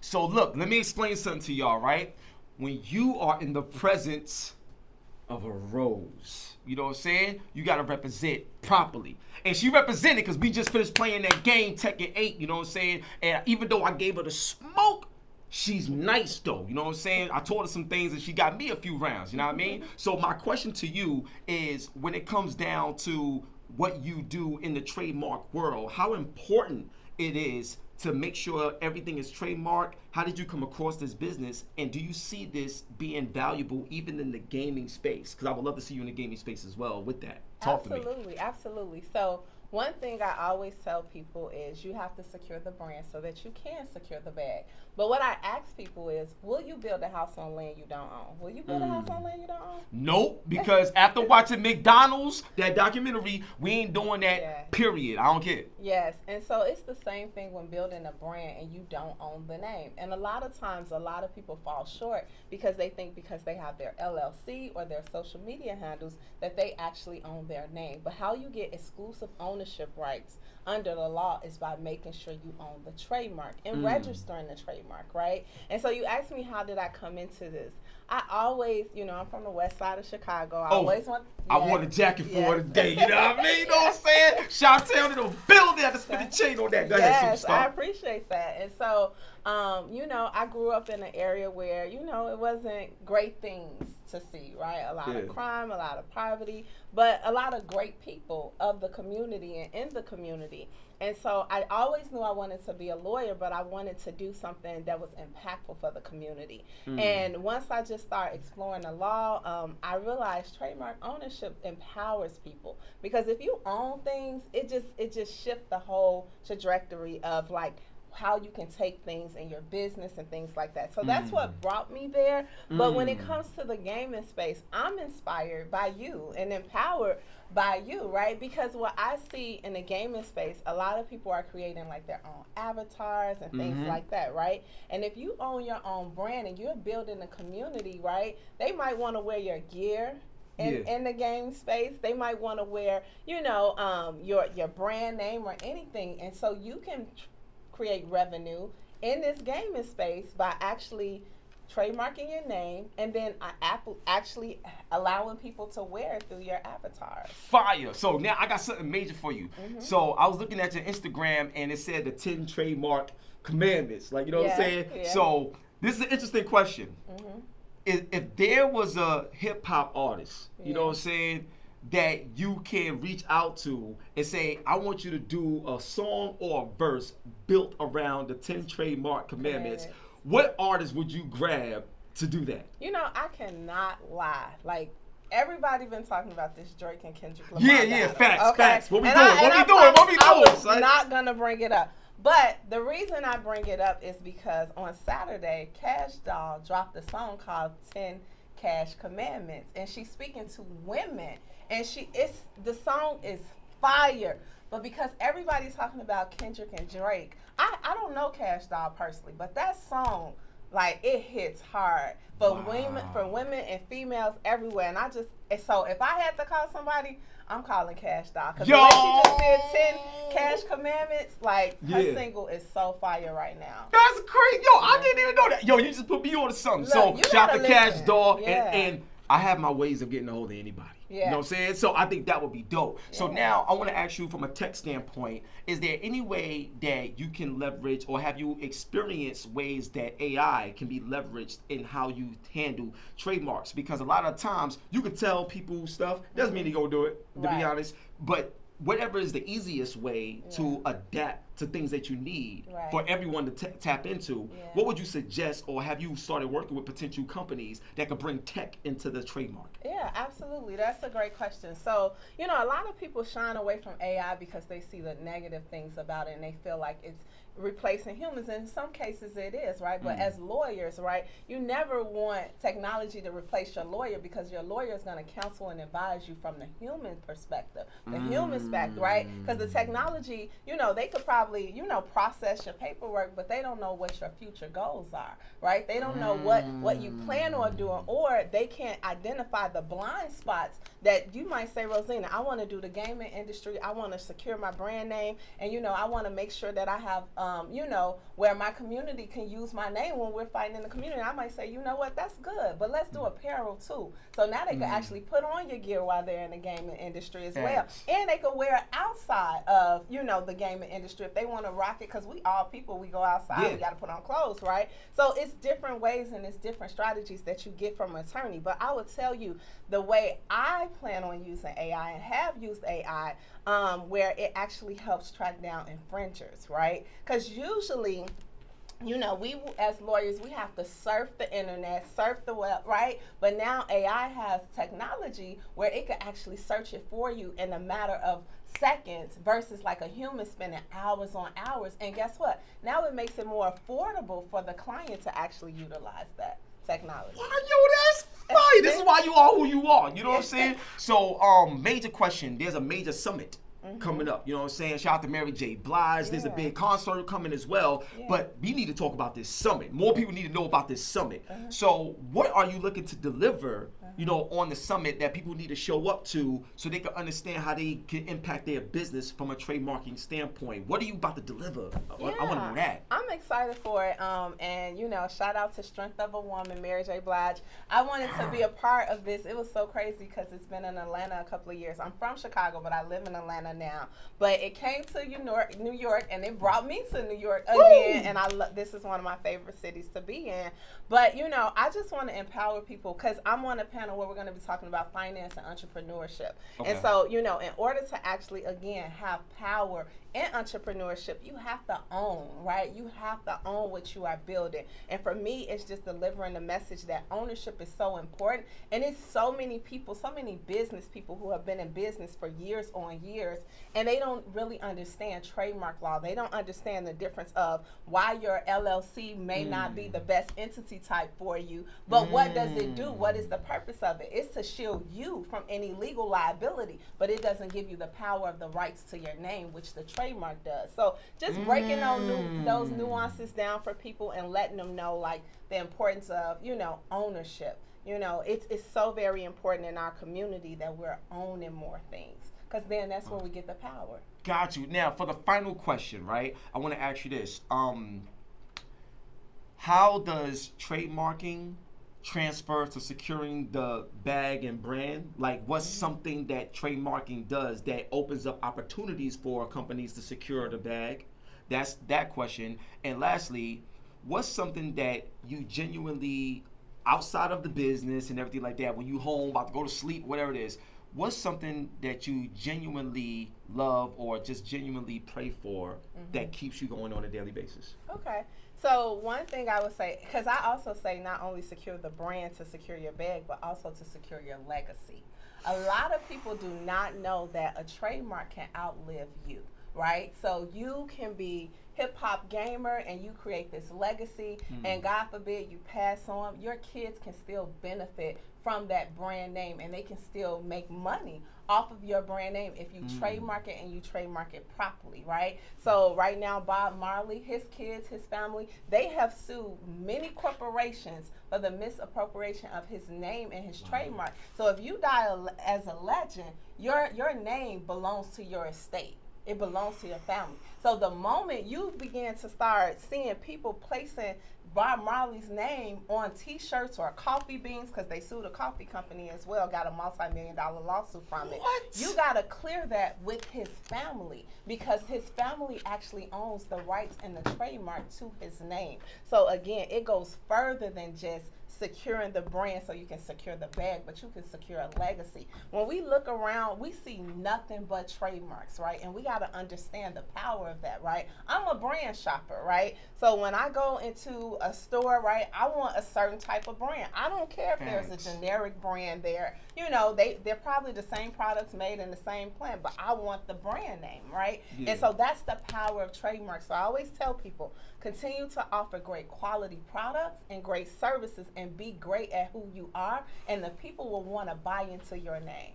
So look, let me explain something to y'all, right? When you are in the presence of a rose, you know what I'm saying? You gotta represent properly. And she represented because we just finished playing that game, Tekken 8, you know what I'm saying? And even though I gave her the smoke, she's nice though, you know what I'm saying? I told her some things and she got me a few rounds, you know what I mean? So my question to you is, when it comes down to what you do in the trademark world, how important it is to make sure everything is trademarked? How did you come across this business? And do you see this being valuable even in the gaming space? Because I would love to see you in the gaming space as well with that. Talk to me. Absolutely. So one thing I always tell people is you have to secure the brand so that you can secure the bag. But what I ask people is, will you build a house on land you don't own? Will you build a house on land you don't own? Nope, because after watching McDonald's, that documentary, we ain't doing that, period. I don't care. Yes, and so it's the same thing when building a brand and you don't own the name. And a lot of times, a lot of people fall short because they think because they have their LLC or their social media handles that they actually own their name. But how you get exclusive ownership rights under the law is by making sure you own the trademark and registering the trademark, right? And so you asked me, how did I come into this? I always, I'm from the west side of Chicago. I want a jacket for today, you know what I mean? You know what I'm saying? Shout-town in the building, I have to spin the chain on that. Go ahead, superstar. I appreciate that. And so, I grew up in an area where, it wasn't great things to see, right? A lot of crime, a lot of poverty, but a lot of great people of the community and in the community. And so I always knew I wanted to be a lawyer, but I wanted to do something that was impactful for the community. And once I just started exploring the law, I realized trademark ownership empowers people, because if you own things, it just shifts the whole trajectory of like how you can take things in your business and things like that. So that's what brought me there. But when it comes to the gaming space, I'm inspired by you and empowered by you, right? Because what I see in the gaming space, a lot of people are creating like their own avatars and things like that, right? And if you own your own brand and you're building a community, right, they might want to wear your gear in the game space. They might want to wear, your brand name or anything. And so you can create revenue in this gaming space by actually trademarking your name and then actually allowing people to wear it through your avatar. Fire. So now I got something major for you. So I was looking at your Instagram and it said the 10 trademark commandments. Like, you know what I'm saying? Yeah. So this is an interesting question. If there was a hip hop artist, you know what I'm saying, that you can reach out to and say, I want you to do a song or a verse built around the 10 trademark commandments, what artist would you grab to do that? I cannot lie. Like, everybody been talking about this Drake and Kendrick Lamar. Yeah, facts. What we doing? I was not gonna bring it up. But the reason I bring it up is because on Saturday, Cash Doll dropped a song called 10 Cash Commandments, and she's speaking to women, and the song is fire. But because everybody's talking about Kendrick and Drake, I don't know Cash Doll personally, but that song, like, it hits hard for women and females everywhere. And so if I had to call somebody, I'm calling Cash Doll, because the way she just did 10 Cash Commandments, like, her single is so fire right now. That's crazy. I didn't even know that. You just put me on to something. Look, so shout out to Cash Doll, and I have my ways of getting a hold of anybody. You know what I'm saying? So I think that would be dope. So now I want to ask you, from a tech standpoint, is there any way that you can leverage, or have you experienced ways that AI can be leveraged in how you handle trademarks? Because a lot of times you can tell people stuff, doesn't mean they go do it, to be honest, but whatever is the easiest way to adapt to things that you need for everyone to tap into, what would you suggest, or have you started working with potential companies that could bring tech into the trademark? Yeah, absolutely. That's a great question. So, a lot of people shine away from AI because they see the negative things about it and they feel like it's replacing humans. And in some cases it is, right? But as lawyers, right, you never want technology to replace your lawyer, because your lawyer is going to counsel and advise you from the human perspective, the human spec, right? Because the technology, they could probably probably, process your paperwork, but they don't know what your future goals are, right? They don't know what you plan on doing, or they can't identify the blind spots that you might say, Rosina, I want to do the gaming industry. I want to secure my brand name, and, I want to make sure that I have, where my community can use my name when we're fighting in the community. I might say, you know what, that's good, but let's do apparel too. So now they can actually put on your gear while they're in the gaming industry as well. And they can wear it outside of, the gaming industry if they want to rock it, because we all people, we go outside, we got to put on clothes, right? So it's different ways and it's different strategies that you get from an attorney. But I would tell you the way I plan on using AI and have used AI, where it actually helps track down infringers, right? Because usually, we as lawyers, we have to surf the internet, surf the web, right? But now AI has technology where it can actually search it for you in a matter of seconds versus like a human spending hours on hours. And guess what? Now it makes it more affordable for the client to actually utilize that technology. Wow, yo, that's fire. This is why you are who you are. You know what I'm saying? So, major question. There's a major summit coming up. You know what I'm saying? Shout out to Mary J. Blige. There's a big concert coming as well. But we need to talk about this summit. More people need to know about this summit. So what are you looking to deliver, on the summit that people need to show up to so they can understand how they can impact their business from a trademarking standpoint? What are you about to deliver? I want to know that. I'm excited for it. And, shout out to Strength of a Woman, Mary J. Blige. I wanted to be a part of this. It was so crazy because it's been in Atlanta a couple of years. I'm from Chicago, but I live in Atlanta now. But it came to New York, and it brought me to New York again. And this is one of my favorite cities to be in. But, I just want to empower people because I'm on a panel where we're going to be talking about finance and entrepreneurship. Okay. And so, in order to actually, again, have power in entrepreneurship, you have to own, right? You have to own what you are building. And for me, it's just delivering the message that ownership is so important. And it's so many people, so many business people who have been in business for years on years, and they don't really understand trademark law. They don't understand the difference of why your LLC may not be the best entity type for you, but what does it do? What is the purpose of it? It's to shield you from any legal liability, but it doesn't give you the power of the rights to your name, which the trademark does. So just breaking those nuances down for people and letting them know like the importance of, ownership. It's so very important in our community that we're owning more things, because then that's where we get the power. Got you. Now, for the final question, right, I want to ask you this. How does trademarking transfer to securing the bag and brand? Like, what's something that trademarking does that opens up opportunities for companies to secure the bag? That's that question. And lastly, what's something that you genuinely, outside of the business and everything like that, when you home, about to go to sleep, whatever it is, what's something that you genuinely love or just genuinely pray for that keeps you going on a daily basis? Okay. So one thing I would say, because I also say not only secure the brand to secure your bag, but also to secure your legacy. A lot of people do not know that a trademark can outlive you, right? So you can be hip-hop gamer and you create this legacy, and God forbid you pass on, your kids can still benefit from that brand name, and they can still make money off of your brand name if you trademark it and you trademark it properly, right? So right now, Bob Marley, his kids, his family, they have sued many corporations for the misappropriation of his name and his trademark. So if you die as a legend, your name belongs to your estate. It belongs to your family. So the moment you begin to start seeing people placing Bob Marley's name on T-shirts or coffee beans, because they sued a coffee company as well, got a multi-million-dollar lawsuit from it. What? You got to clear that with his family, because his family actually owns the rights and the trademark to his name. So again, it goes further than just securing the brand so you can secure the bag, but you can secure a legacy. When we look around, we see nothing but trademarks, right? And we got to understand the power of that, right? I'm a brand shopper, right? So when I go into a store, right, I want a certain type of brand. I don't care if there's a generic brand there. They're probably the same products made in the same plant, but I want the brand name, right? Yeah. And so that's the power of trademarks. So I always tell people, continue to offer great quality products and great services and be great at who you are, and the people will want to buy into your name.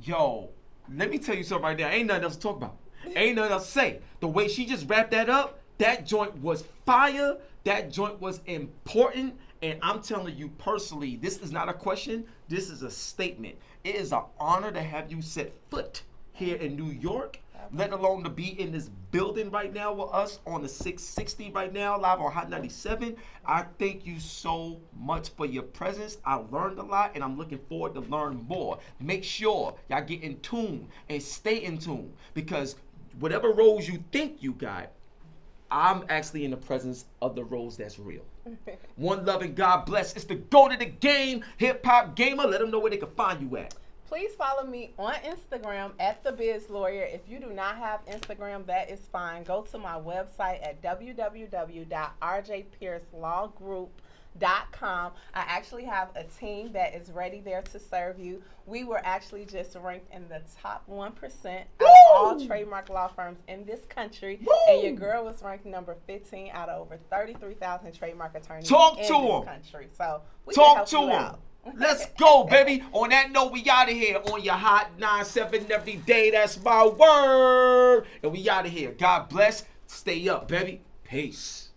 Yo, let me tell you something right now. Ain't nothing else to talk about. Ain't nothing else to say. The way she just wrapped that up, that joint was fire. That joint was important. And I'm telling you personally, this is not a question. This is a statement. It is an honor to have you set foot here in New York, let alone to be in this building right now with us on the 660 right now, live on Hot 97. I thank you so much for your presence. I learned a lot, and I'm looking forward to learn more. Make sure y'all get in tune and stay in tune, because whatever roles you think you got, I'm actually in the presence of the roles that's real. One love and God bless. It's the GOAT of the game, hip hop gamer. Let them know where they can find you at. Please follow me on Instagram at The Biz Lawyer. If you do not have Instagram, that is fine. Go to my website at www.rjpiercelawgroup.com. I actually have a team that is ready there to serve you. We were actually just ranked in the top 1% of all trademark law firms in this country. Woo! And your girl was ranked number 15 out of over 33,000 trademark attorneys in this country. So we can help you out. Let's go, baby. On that note, we out of here on your Hot 97 every day. That's my word. And we out of here. God bless. Stay up, baby. Peace.